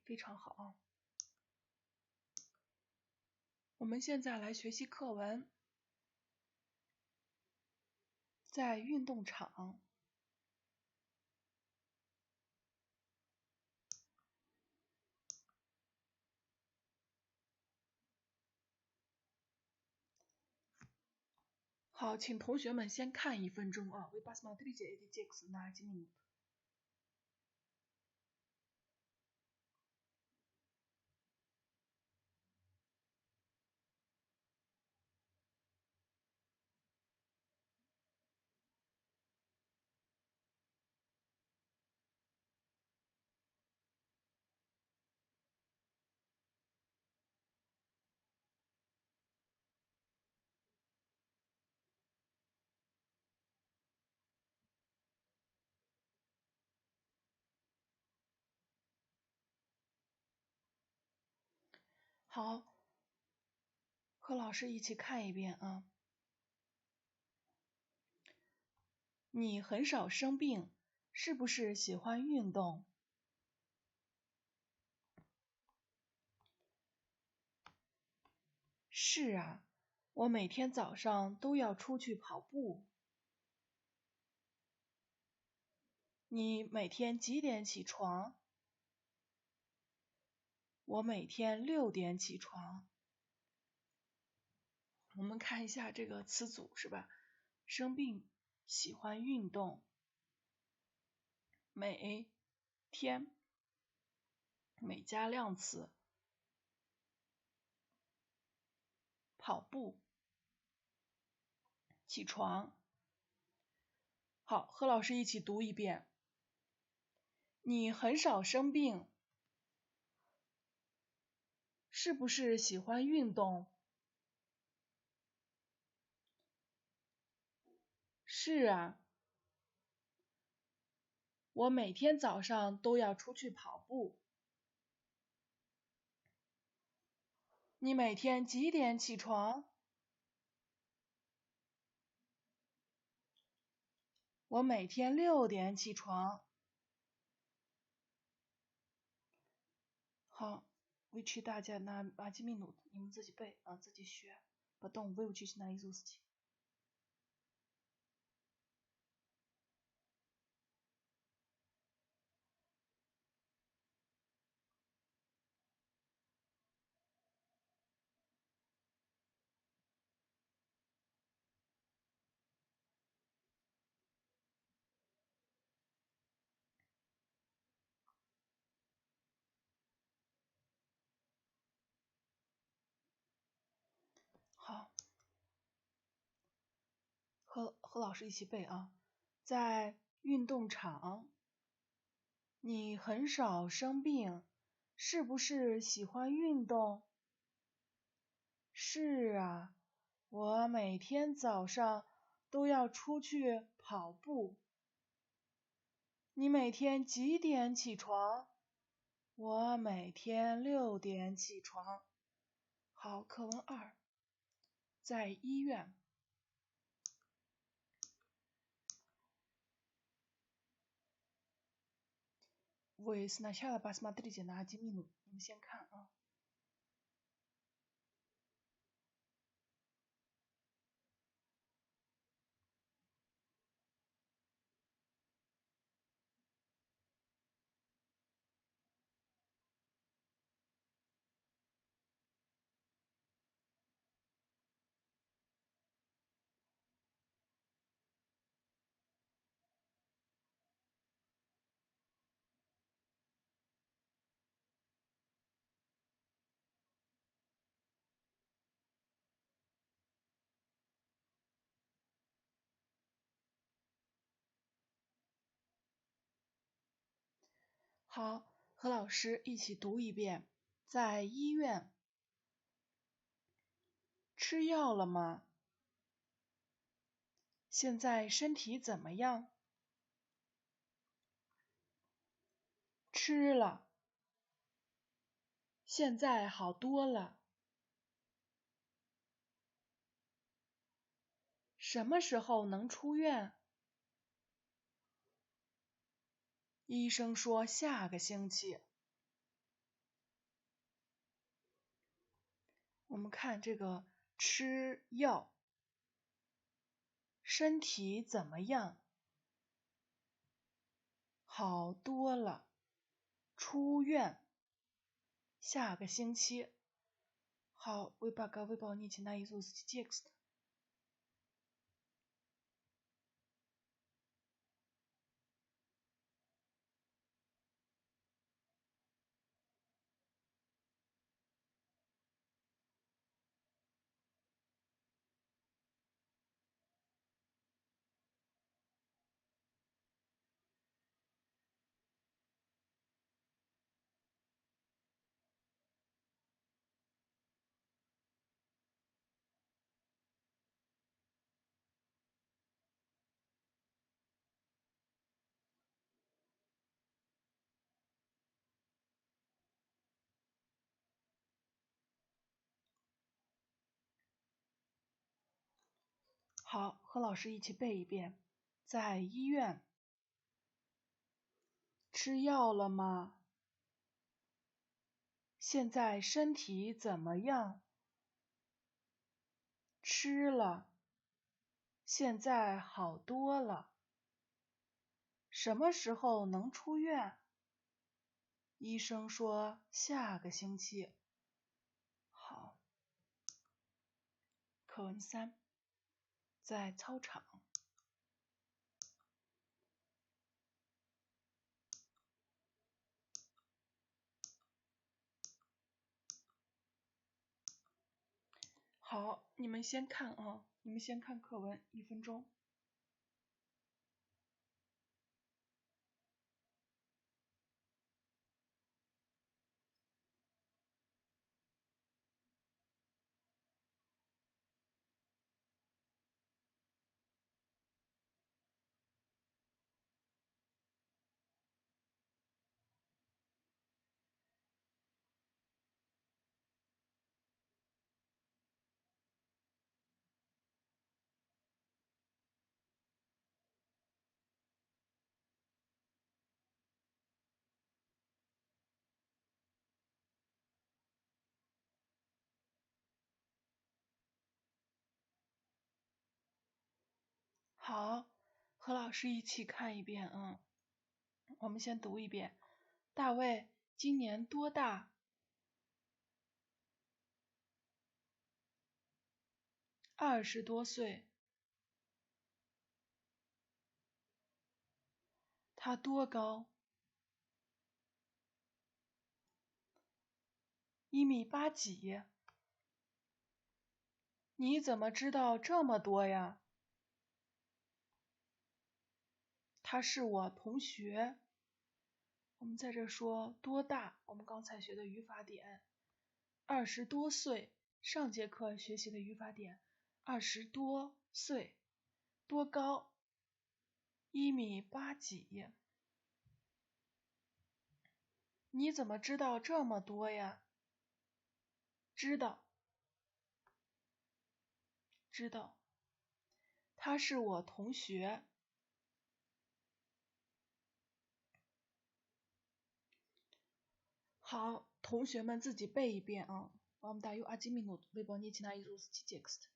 非常好。我们现在来学习课文。在运动场，好，请同学们先看1分钟啊。Вы посмотрите этот текст на 1 минуту。好，和老师一起看一遍啊。你很少生病，是不是喜欢运动？是啊，我每天早上都要出去跑步。你每天几点起床？我每天6点起床。我们看一下这个词组是吧？生病，喜欢运动，每天，每加量词，跑步，起床。好，和老师一起读一遍。你很少生病，是不是喜欢运动？是啊，我每天早上都要出去跑步。你每天几点起床？我每天6点起床。好，выучи大家на 1 минуту， 你们自己背啊，自己学。Потом выучите наизусть。好，和老师一起背啊。在运动场，你很少生病，是不是喜欢运动？是啊，我每天早上都要出去跑步。你每天几点起床？我每天6点起床。好，课文2，在医院。Вы сначала посмотрите на 1 минуту。你们先看啊。好，和老师一起读一遍。在医院。吃药了吗？现在身体怎么样？吃了。现在好多了。什么时候能出院？医生说下个星期。们看这个吃药，身体怎么样？好多了，出院，下个星期。好，выборка выполнить наизусть текст。好，和老师一起背一遍。在医院。吃药了吗？现在身体怎么样？吃了，现在好多了。什么时候能出院？医生说下个星期。好，课文3，在操场。好，你们先看啊，你们先看课文1分钟。好，和老师一起看一遍啊。我们先读一遍。大卫今年多大？20多岁。他多高？1.8米几？你怎么知道这么多呀？他是我同学。我们在这说多大，我们刚才学的语法点。20多岁，上节课学习的语法点。20多岁，多高？1.8米几。你怎么知道这么多呀？知道，知道。他是我同学。好，同学们自己背一遍啊。Вам даю 1 минут выполнить наизусть текст。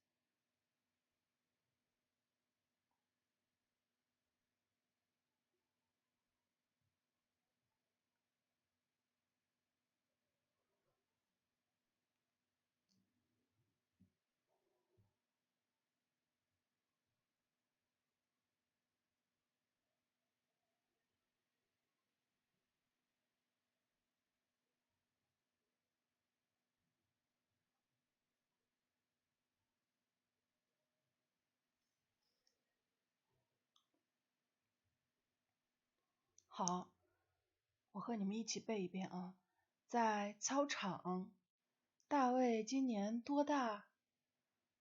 好，我和你们一起背一遍啊。在操场。大卫今年多大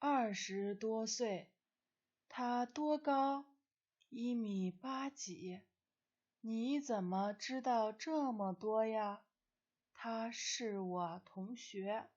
？20多岁。他多高？1.8米几。你怎么知道这么多呀？他是我同学。